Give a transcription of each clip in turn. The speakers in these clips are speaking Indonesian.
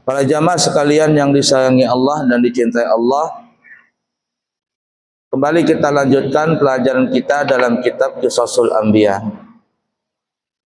Para jamaah sekalian yang disayangi Allah dan dicintai Allah, kembali kita lanjutkan pelajaran kita dalam kitab Qisasul Anbiya.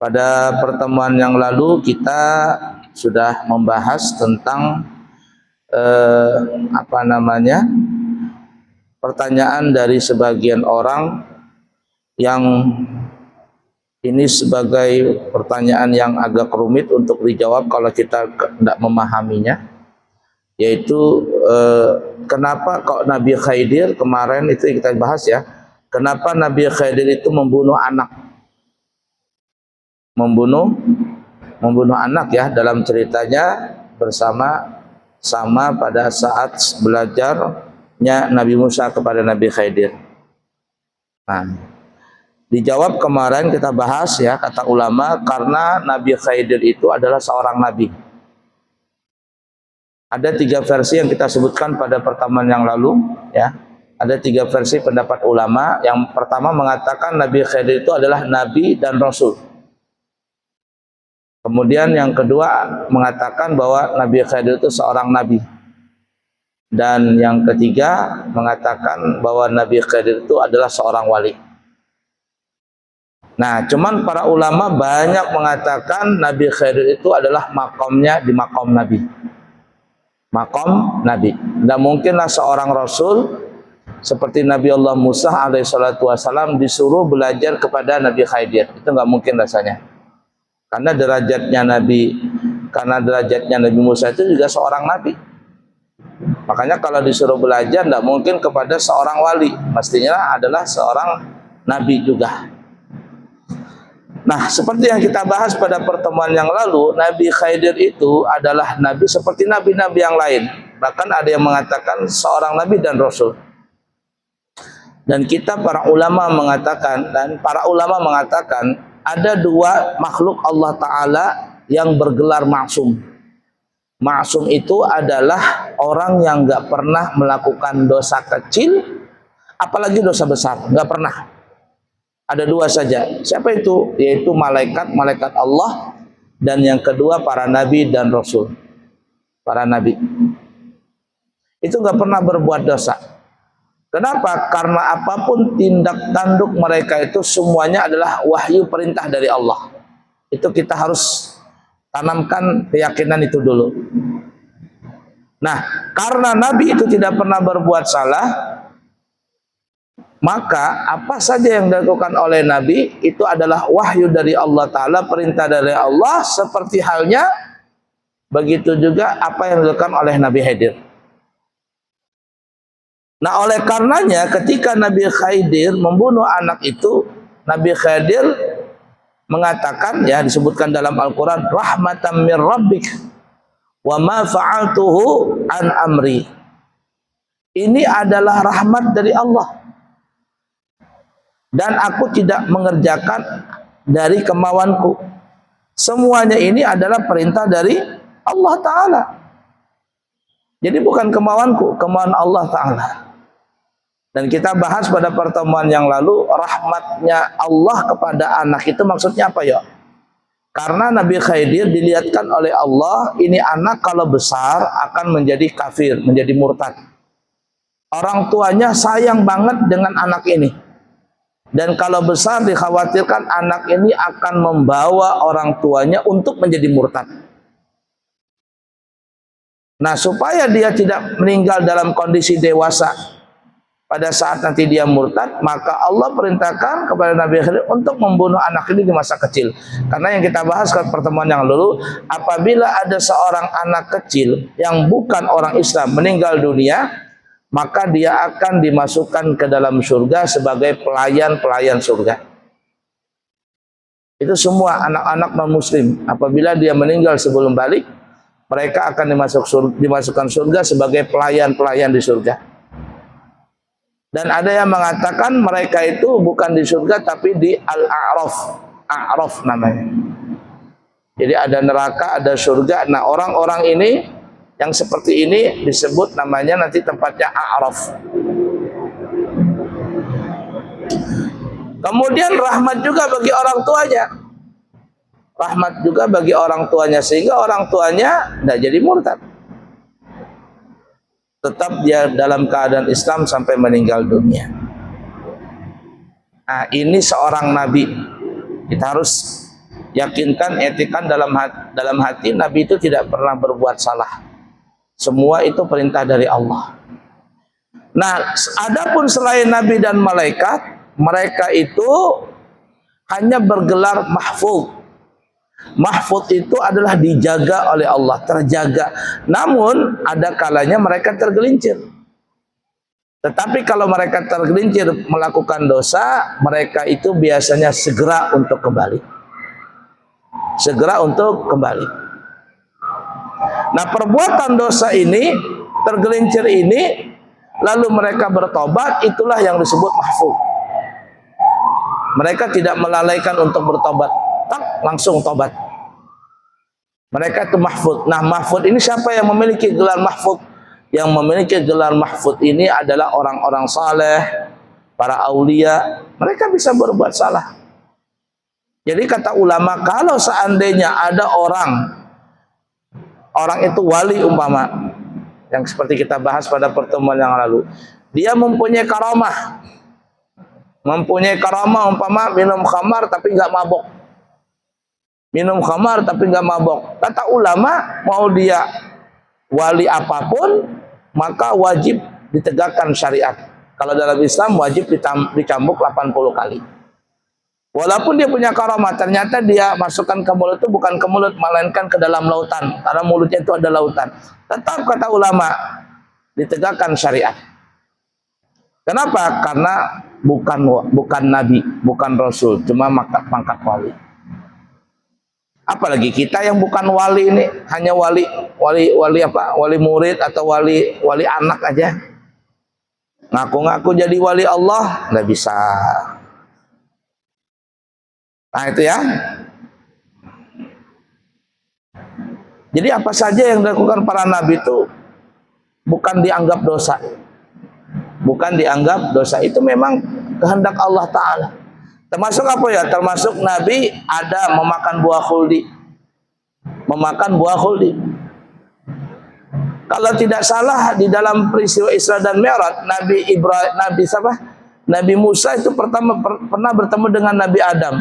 Pada pertemuan yang lalu kita sudah membahas tentang pertanyaan dari sebagian orang yang ini sebagai pertanyaan yang agak rumit untuk dijawab kalau kita tidak memahaminya, yaitu kenapa kok Nabi Khidir kemarin itu kita bahas ya, kenapa Nabi Khidir itu membunuh anak ya, dalam ceritanya bersama pada saat belajarnya Nabi Musa kepada Nabi Khidir. Nah, dijawab kemarin kita bahas ya, kata ulama, karena Nabi Khidir itu adalah seorang nabi. Ada 3 versi yang kita sebutkan pada pertemuan yang lalu ya. Ada 3 versi pendapat ulama. Yang pertama mengatakan Nabi Khidir itu adalah nabi dan rasul. Kemudian yang kedua mengatakan bahwa Nabi Khidir itu seorang nabi. Dan yang ketiga mengatakan bahwa Nabi Khidir itu adalah seorang wali. Nah, cuman para ulama banyak mengatakan Nabi Khidir itu adalah makomnya di makom nabi. Makom nabi. Dan mungkinlah seorang rasul seperti Nabi Allah Musa alaihissalatu wassalam disuruh belajar kepada Nabi Khidir. Itu nggak mungkin rasanya. Karena derajatnya Nabi Musa itu juga seorang nabi. Makanya kalau disuruh belajar tidak mungkin kepada seorang wali, mestinya adalah seorang nabi juga. Nah, seperti yang kita bahas pada pertemuan yang lalu, Nabi Khidir itu adalah nabi seperti nabi-nabi yang lain. Bahkan ada yang mengatakan seorang nabi dan rasul. Dan para ulama mengatakan ada 2 makhluk Allah Ta'ala yang bergelar maksum. Maksum itu adalah orang yang nggak pernah melakukan dosa kecil, apalagi dosa besar, nggak pernah. Ada 2 saja. Siapa itu? Yaitu malaikat Allah, dan yang kedua para nabi dan rasul. Para nabi itu nggak pernah berbuat dosa. Kenapa? Karena apapun tindak tanduk mereka itu semuanya adalah wahyu perintah dari Allah. Itu kita harus tanamkan keyakinan itu dulu. Nah, karena Nabi itu tidak pernah berbuat salah, maka apa saja yang dilakukan oleh Nabi itu adalah wahyu dari Allah Ta'ala, perintah dari Allah, seperti halnya begitu juga apa yang dilakukan oleh Nabi Khidir. Nah, oleh karenanya ketika Nabi Khidir membunuh anak itu, Nabi Khidir mengatakan ya, disebutkan dalam Al-Quran, rahmatan min rabbik wa ma fa'altuhu an amri. Ini adalah rahmat dari Allah dan aku tidak mengerjakan dari kemauanku. Semuanya ini adalah perintah dari Allah Ta'ala. Jadi bukan kemauanku, kemauan Allah Ta'ala. Dan kita bahas pada pertemuan yang lalu, rahmatnya Allah kepada anak itu maksudnya apa ya? Karena Nabi Khidir dilihatkan oleh Allah, ini anak kalau besar akan menjadi kafir, menjadi murtad. Orang tuanya sayang banget dengan anak ini. Dan kalau besar dikhawatirkan anak ini akan membawa orang tuanya untuk menjadi murtad. Nah, supaya dia tidak meninggal dalam kondisi dewasa pada saat nanti dia murtad, maka Allah perintahkan kepada Nabi Khidir untuk membunuh anak ini di masa kecil. Karena yang kita bahas ke pertemuan yang lalu, apabila ada seorang anak kecil yang bukan orang Islam meninggal dunia, maka dia akan dimasukkan ke dalam surga sebagai pelayan-pelayan surga. Itu semua anak-anak non-muslim, apabila dia meninggal sebelum balik, mereka akan dimasukkan surga sebagai pelayan-pelayan di surga. Dan ada yang mengatakan mereka itu bukan di surga tapi di Al-A'raf. A'raf namanya. Jadi ada neraka, ada surga. Nah, orang-orang ini yang seperti ini disebut namanya nanti tempatnya A'raf. Kemudian rahmat juga bagi orang tuanya. rahmat juga bagi orang tuanya, sehingga orang tuanya tidak jadi murtad. Tetap dia dalam keadaan Islam sampai meninggal dunia. Nah, ini seorang nabi. Kita harus yakinkan, etikan dalam hati nabi itu tidak pernah berbuat salah. Semua itu perintah dari Allah. Nah, adapun selain nabi dan malaikat, mereka itu hanya bergelar mahfuz. Mahfuz itu adalah dijaga oleh Allah, terjaga. Namun ada kalanya mereka tergelincir. Tetapi kalau mereka tergelincir melakukan dosa, mereka itu biasanya segera untuk kembali. Segera untuk kembali. Nah, perbuatan dosa ini, tergelincir ini, lalu mereka bertobat, itulah yang disebut mahfuz. Mereka tidak melalaikan untuk bertobat. Langsung tobat. Mereka itu mahfud. Nah, mahfud ini siapa yang memiliki gelar mahfud? Yang memiliki gelar mahfud ini adalah orang-orang saleh, para aulia. Mereka bisa berbuat salah. Jadi kata ulama, kalau seandainya ada orang itu wali umpama, yang seperti kita bahas pada pertemuan yang lalu, dia mempunyai karamah. Mempunyai karamah umpama minum khamar tapi nggak mabok. Minum khamar tapi nggak mabok. Kata ulama, mau dia wali apapun, maka wajib ditegakkan syariat. Kalau dalam Islam wajib dicambuk 80 kali. Walaupun dia punya karamah, ternyata dia masukkan ke mulut itu bukan ke mulut, melainkan ke dalam lautan. Karena mulutnya itu ada lautan. Tetap kata ulama, ditegakkan syariat. Kenapa? Karena bukan nabi, bukan rasul, cuma pangkat wali. Apalagi kita yang bukan wali ini, hanya wali apa? Wali murid atau wali anak aja. Ngaku-ngaku jadi wali Allah, nggak bisa. Nah, itu ya. Jadi apa saja yang dilakukan para nabi itu bukan dianggap dosa. Bukan dianggap dosa. Itu memang kehendak Allah Ta'ala. Termasuk apa ya? Termasuk Nabi ada memakan buah khuldi. Memakan buah khuldi. Kalau tidak salah di dalam peristiwa Isra dan Mi'raj, Nabi Musa itu pernah bertemu dengan Nabi Adam.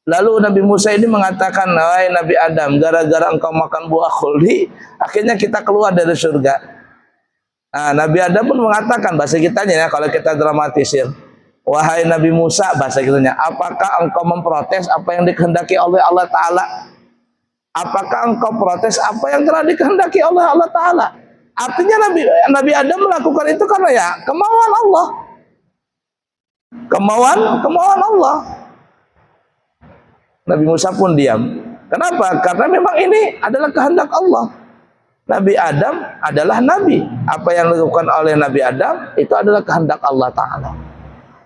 Lalu Nabi Musa ini mengatakan, "Wahai Nabi Adam, gara-gara engkau makan buah khuldi, akhirnya kita keluar dari surga." Nah, Nabi Adam pun mengatakan, bahasa kitanya ya, kalau kita dramatisir, "Wahai Nabi Musa," bahasa kitanya, "apakah engkau memprotes apa yang dikehendaki oleh Allah Ta'ala? Apakah engkau protes apa yang telah dikehendaki oleh Allah Ta'ala?" Artinya Nabi Adam melakukan itu karena ya kemauan Allah. Kemauan Allah. Nabi Musa pun diam. Kenapa? Karena memang ini adalah kehendak Allah. Nabi Adam adalah nabi. Apa yang dilakukan oleh Nabi Adam itu adalah kehendak Allah Ta'ala.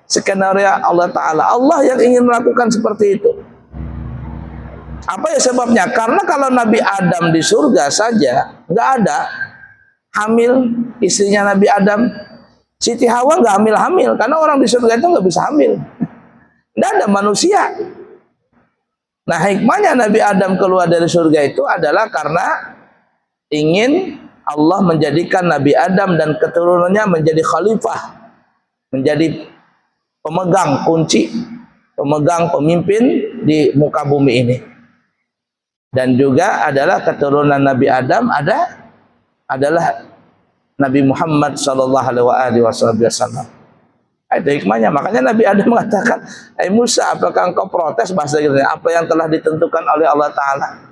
Skenario Allah Ta'ala. Allah yang ingin melakukan seperti itu. Apa ya sebabnya? Karena kalau Nabi Adam di surga saja nggak ada hamil istrinya Nabi Adam, Siti Hawa nggak hamil-hamil karena orang di surga itu nggak bisa hamil. Nggak ada manusia. Nah, hikmahnya Nabi Adam keluar dari surga itu adalah karena ingin Allah menjadikan Nabi Adam dan keturunannya menjadi khalifah, menjadi pemegang kunci, pemegang pemimpin di muka bumi ini. Dan juga adalah keturunan Nabi Adam adalah Nabi Muhammad sallallahu alaihi wasallam. Itu hikmahnya. Makanya Nabi Adam mengatakan, "Hai Musa, apakah engkau protes?" Bahasa Inggrisnya, apa yang telah ditentukan oleh Allah Ta'ala.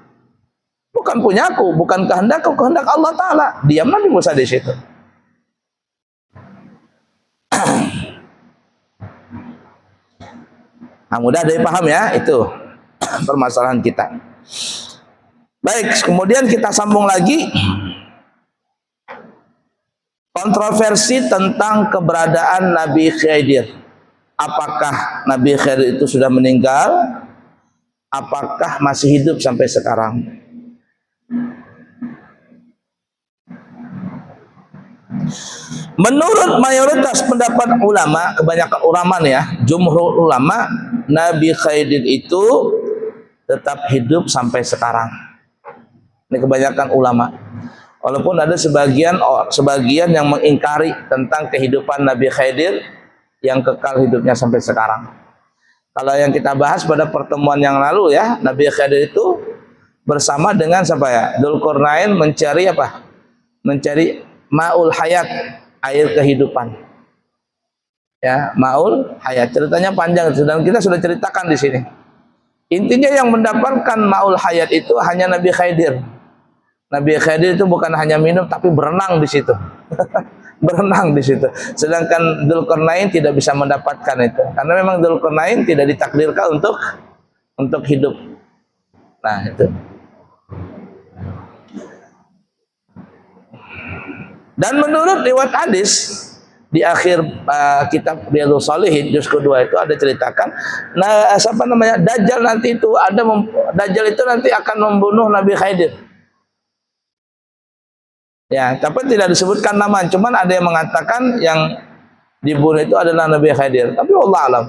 Bukan punyaku, bukan kehendakku, kehendak Allah Ta'ala. Diam Nabi Musa di situ. Nah, mudah dipaham ya, itu permasalahan kita. Baik, kemudian kita sambung lagi. Kontroversi tentang keberadaan Nabi Khidir. Apakah Nabi Khidir itu sudah meninggal? Apakah masih hidup sampai sekarang? Menurut mayoritas pendapat ulama, kebanyakan ulama ya, jumhur ulama, Nabi Khidir itu tetap hidup sampai sekarang. Ini kebanyakan ulama. Walaupun ada sebagian yang mengingkari tentang kehidupan Nabi Khidir yang kekal hidupnya sampai sekarang. Kalau yang kita bahas pada pertemuan yang lalu ya, Nabi Khidir itu bersama dengan siapa ya? Dzulqarnain mencari apa? Mencari ma'ul hayat, air kehidupan. Ya, ma'ul hayat. Ceritanya panjang dan kita sudah ceritakan di sini. Intinya yang mendapatkan ma'ul hayat itu hanya Nabi Khidir. Nabi Khidir itu bukan hanya minum tapi berenang di situ. Berenang di situ. Sedangkan Dzulqarnain tidak bisa mendapatkan itu. Karena memang Dzulqarnain tidak ditakdirkan untuk hidup. Nah, itu. Dan menurut riwayat hadis di akhir kitab Riyadhus Shalihin juz kedua itu ada ceritakan, nah siapa namanya Dajjal nanti itu Dajjal itu nanti akan membunuh Nabi Khidir. Ya, tapi tidak disebutkan nama, cuman ada yang mengatakan yang dibunuh itu adalah Nabi Khidir. Tapi wallah alam.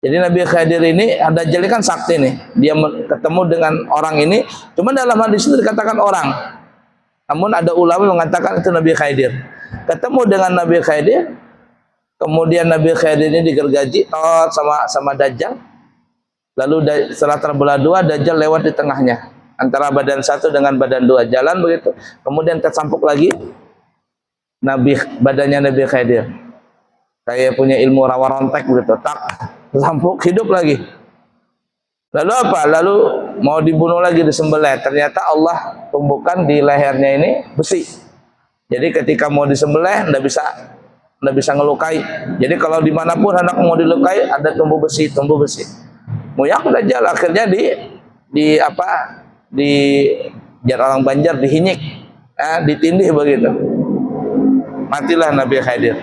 Jadi Nabi Khidir ini, Dajjal kan sakti nih, dia ketemu dengan orang ini, cuman dalam hadis itu dikatakan orang. Namun ada ulama mengatakan itu Nabi Khidir. Ketemu dengan Nabi Khidir, kemudian Nabi Khidir ini digergaji sama Dajjal. Lalu setelah terbelah dua, Dajjal lewat di tengahnya antara badan satu dengan badan dua, jalan begitu. Kemudian tersampuk lagi badannya Nabi Khidir. Kayak punya ilmu rawa rontek begitu, tak tersampuk hidup lagi. Lalu apa? Lalu mau dibunuh lagi, disembelih. Ternyata Allah tumbuhkan di lehernya ini besi. Jadi ketika mau disembelih nggak bisa ngelukai. Jadi kalau dimanapun anak mau dilukai ada tumbuh besi. Muyak Dajjal akhirnya di orang Banjar dihinyik, ditindih begitu. Matilah Nabi Khidir.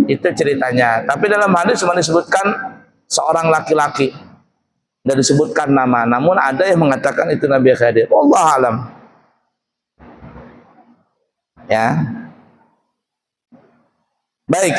Itu ceritanya. Tapi dalam hadis cuma disebutkan seorang laki-laki. Tidak disebutkan nama. Namun ada yang mengatakan itu Nabi Khidir. Wallahu alam. Ya. Baik.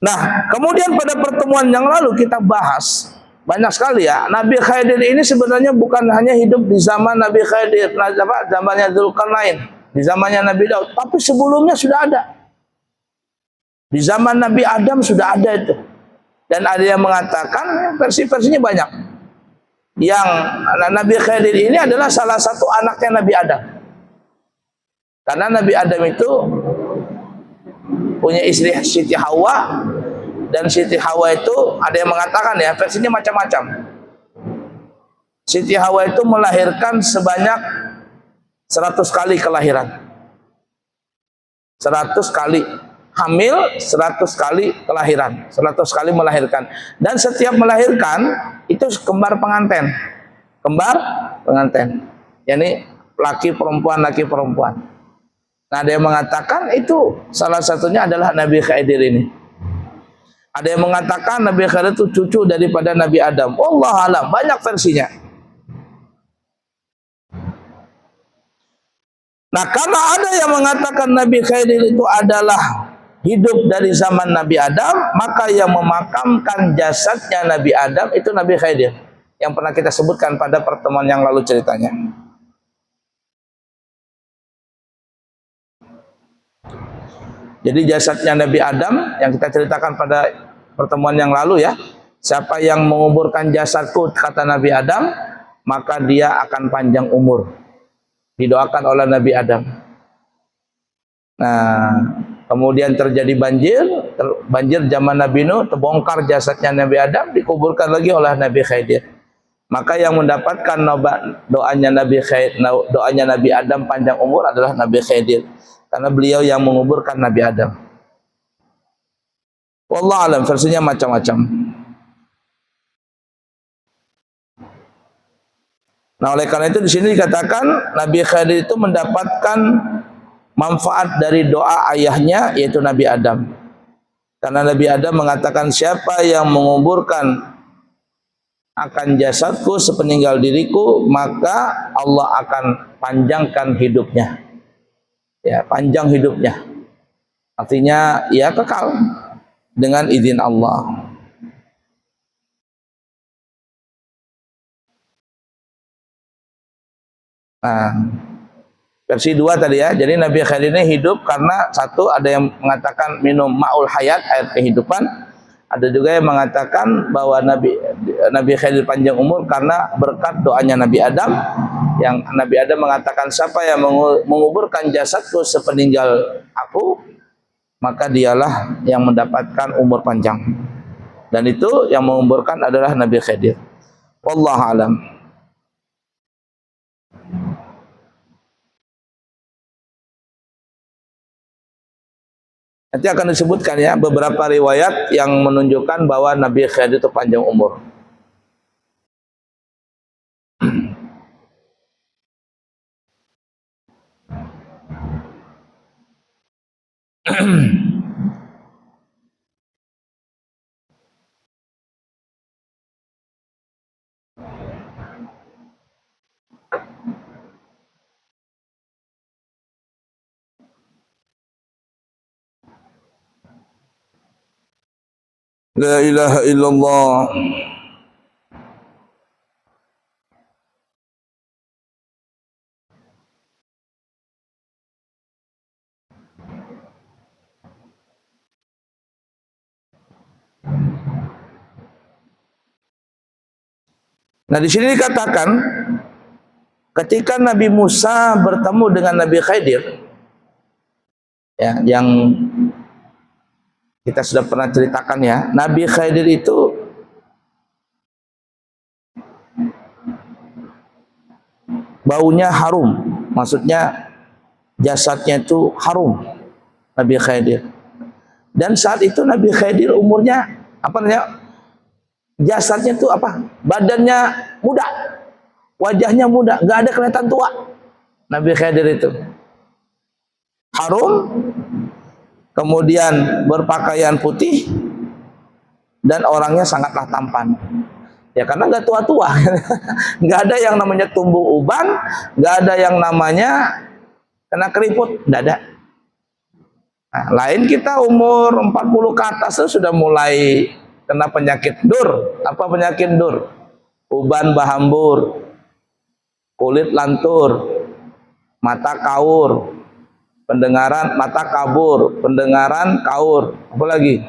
Nah, kemudian pada pertemuan yang lalu kita bahas banyak sekali ya. Nabi Khidir ini sebenarnya bukan hanya hidup di zaman Nabi Khidir, zamannya Dzulqarnain, di zamannya Nabi Daud, tapi sebelumnya sudah ada. Di zaman Nabi Adam sudah ada itu. Dan ada yang mengatakan versi-versinya banyak. Yang Nabi Khidir ini adalah salah satu anaknya Nabi Adam. Karena Nabi Adam itu punya istri Siti Hawa, dan Siti Hawa itu ada yang mengatakan ya versinya macam-macam. Siti Hawa itu melahirkan sebanyak 100 kali kelahiran. 100 kali hamil, 100 kali kelahiran, 100 kali melahirkan. Dan setiap melahirkan itu kembar pengantin. Yani laki perempuan. Nah, ada yang mengatakan itu salah satunya adalah Nabi Khidir ini. Ada yang mengatakan Nabi Khidir itu cucu daripada Nabi Adam. Wallahu alam, banyak versinya. Nah, karena ada yang mengatakan Nabi Khidir itu adalah hidup dari zaman Nabi Adam, maka yang memakamkan jasadnya Nabi Adam itu Nabi Khidir, yang pernah kita sebutkan pada pertemuan yang lalu ceritanya. Jadi jasadnya Nabi Adam yang kita ceritakan pada pertemuan yang lalu ya, siapa yang menguburkan jasadku, kata Nabi Adam, maka dia akan panjang umur. Didoakan oleh Nabi Adam. Nah, kemudian terjadi banjir zaman Nabi Nuh, terbongkar jasadnya Nabi Adam, dikuburkan lagi oleh Nabi Khidir. Maka yang mendapatkan doanya Nabi Adam panjang umur adalah Nabi Khidir, karena beliau yang menguburkan Nabi Adam. Wallahu alam, versinya macam-macam. Nah, oleh karena itu di sini dikatakan Nabi Khidir itu mendapatkan manfaat dari doa ayahnya, yaitu Nabi Adam. Karena Nabi Adam mengatakan, siapa yang menguburkan akan jasadku sepeninggal diriku, maka Allah akan panjangkan hidupnya. Ya, panjang hidupnya. Artinya ya kekal dengan izin Allah. Nah, versi 2 tadi ya. Jadi Nabi Khidir ini hidup karena satu, ada yang mengatakan minum ma'ul hayat, air kehidupan. Ada juga yang mengatakan bahwa Nabi Khidir panjang umur karena berkat doanya Nabi Adam, yang Nabi Adam mengatakan, siapa yang menguburkan jasadku sepeninggal aku, maka dialah yang mendapatkan umur panjang. Dan itu yang menguburkan adalah Nabi Khidir. Wallahu alam. Nanti akan disebutkan ya beberapa riwayat yang menunjukkan bahwa Nabi Khidir itu panjang umur. La ilaha illallah. Nah, di sini dikatakan ketika Nabi Musa bertemu dengan Nabi Khidir, ya, yang kita sudah pernah ceritakan ya, Nabi Khidir itu baunya harum, maksudnya jasadnya itu harum, Nabi Khidir. Dan saat itu Nabi Khidir umurnya apa namanya? Jasadnya itu apa? Badannya muda, wajahnya muda, nggak ada kelihatan tua. Nabi Khidir itu harum, kemudian berpakaian putih, dan orangnya sangatlah tampan. Ya karena nggak tua-tua, nggak ada yang namanya tumbuh uban, nggak ada yang namanya kena keriput, nggak ada. Nah, lain kita umur 40 ke atas itu sudah mulai kena penyakit dur. Apa penyakit dur? Uban bahambur, kulit lantur, mata kaur, pendengaran mata kabur, pendengaran kaur, apa lagi?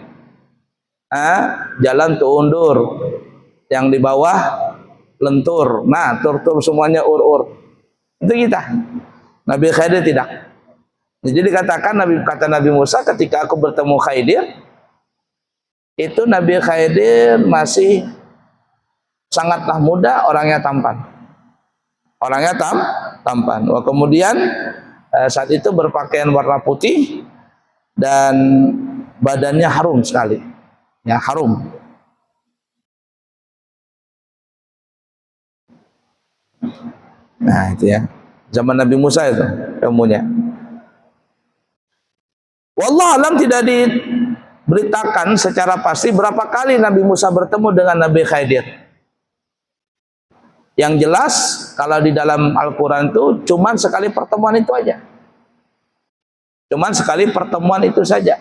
Jalan tuundur, yang di bawah lentur. Nah, tur-tur semuanya ur-ur. Itu kita. Nabi Khidir tidak. Jadi dikatakan kata Nabi Musa, ketika aku bertemu Khidir, itu Nabi Khidir masih sangatlah muda, orangnya tampan. Orangnya tampan. Wah, kemudian saat itu berpakaian warna putih dan badannya harum sekali. Ya, harum. Nah, itu ya. Zaman Nabi Musa itu ilmunya. Wallah alam, tidak diberitakan secara pasti berapa kali Nabi Musa bertemu dengan Nabi Khidir. Yang jelas kalau di dalam Al-Quran itu cuman sekali pertemuan itu aja. Cuman sekali pertemuan itu saja.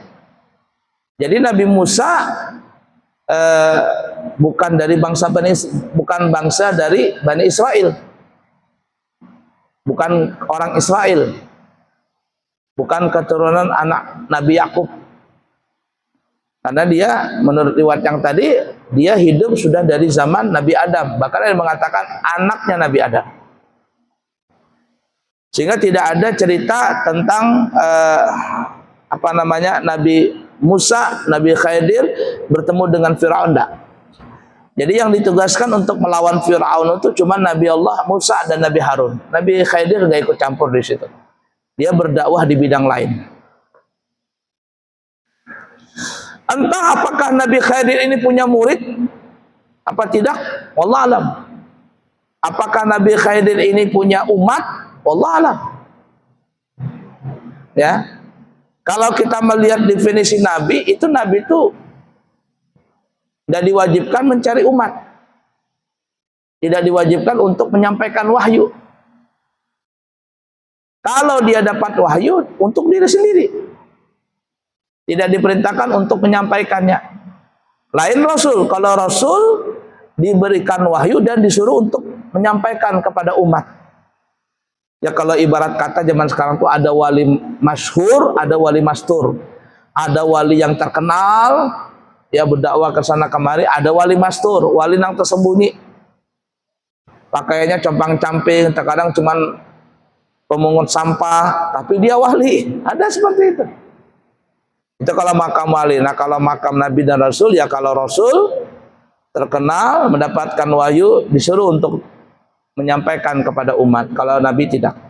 Jadi Nabi Musa bukan bangsa dari Bani Israel. Bukan orang Israel. Bukan keturunan anak Nabi Yakub. Karena dia menurut riwayat yang tadi, dia hidup sudah dari zaman Nabi Adam. Bahkan ada yang mengatakan anaknya Nabi Adam. Sehingga tidak ada cerita tentang Nabi Musa, Nabi Khidir bertemu dengan Fir'aun. Jadi yang ditugaskan untuk melawan Fir'aun itu cuma Nabi Allah Musa dan Nabi Harun. Nabi Khidir nggak ikut campur di situ. Dia berdakwah di bidang lain. Entah apakah Nabi Khidir ini punya murid apa tidak, wallah alam. Apakah Nabi Khidir ini punya umat, wallah alam. Ya, kalau kita melihat definisi Nabi itu tidak diwajibkan mencari umat, tidak diwajibkan untuk menyampaikan wahyu. Kalau dia dapat wahyu untuk diri sendiri. tidak diperintahkan untuk menyampaikannya. Lain Rasul, kalau Rasul diberikan wahyu dan disuruh untuk menyampaikan kepada umat. Ya kalau ibarat kata zaman sekarang tuh ada wali masyhur, ada wali mastur. Ada wali yang terkenal, ya berdakwah ke sana kemari, ada wali mastur, wali yang tersembunyi. Pakaiannya compang-camping, terkadang cuman pemungut sampah, tapi dia wali. Ada seperti itu. Itu kalau makam wali. Nah kalau makam Nabi dan Rasul, ya kalau Rasul terkenal, mendapatkan wahyu, disuruh untuk menyampaikan kepada umat. Kalau Nabi tidak.